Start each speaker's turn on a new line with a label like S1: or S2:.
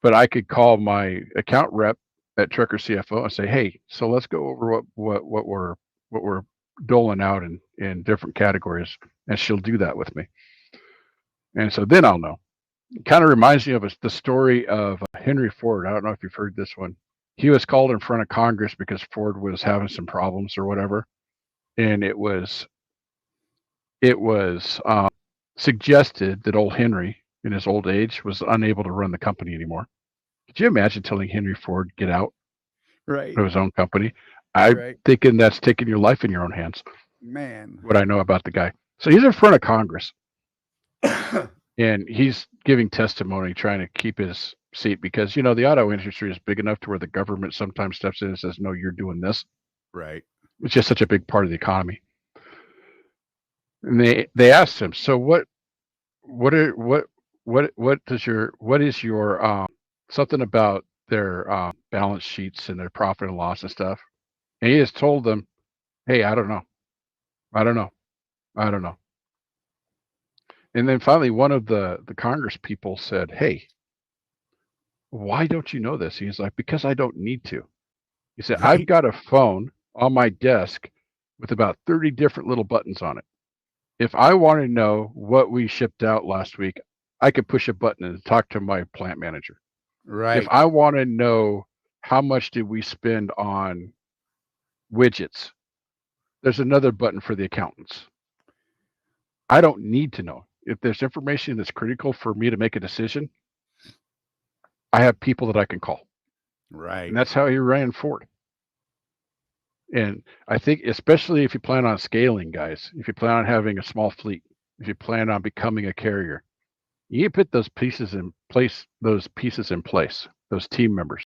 S1: but I could call my account rep at Trucker CFO and say, "Hey, so let's go over what we're doling out in different categories," and she'll do that with me. And so then I'll know. It kind of reminds me of the story of Henry Ford. I don't know if you've heard this one. He was called in front of Congress because Ford was having some problems or whatever, and it was suggested that old Henry, in his old age, was unable to run the company anymore. Could you imagine telling Henry Ford get out
S2: Right.
S1: of his own company? I'm
S2: Right.
S1: thinking that's taking your life in your own hands.
S2: Man.
S1: What I know about the guy. So he's in front of Congress and he's giving testimony, trying to keep his seat because the auto industry is big enough to where the government sometimes steps in and says, "No, you're doing this."
S2: Right.
S1: It's just such a big part of the economy. And they asked him, "So what are what is your something about their balance sheets and their profit and loss and stuff?" And he has told them, "Hey, I don't know. I don't know. I don't know." And then finally, one of the Congress people said, "Hey, why don't you know this?" He's like, "Because I don't need to." He said, "I've
S2: Right.
S1: got a phone on my desk with about 30 different little buttons on it. If I want to know what we shipped out last week, I could push a button and talk to my plant manager. If
S2: Right.
S1: I want to know how much did we spend on widgets, there's another button for the accountants. I don't need to know. If there's information that's critical for me to make a decision, I have people that I can call." And
S2: Right.
S1: that's how he ran Ford. And I think, especially if you plan on scaling, guys, if you plan on having a small fleet, if you plan on becoming a carrier, you put those pieces in place, those team members.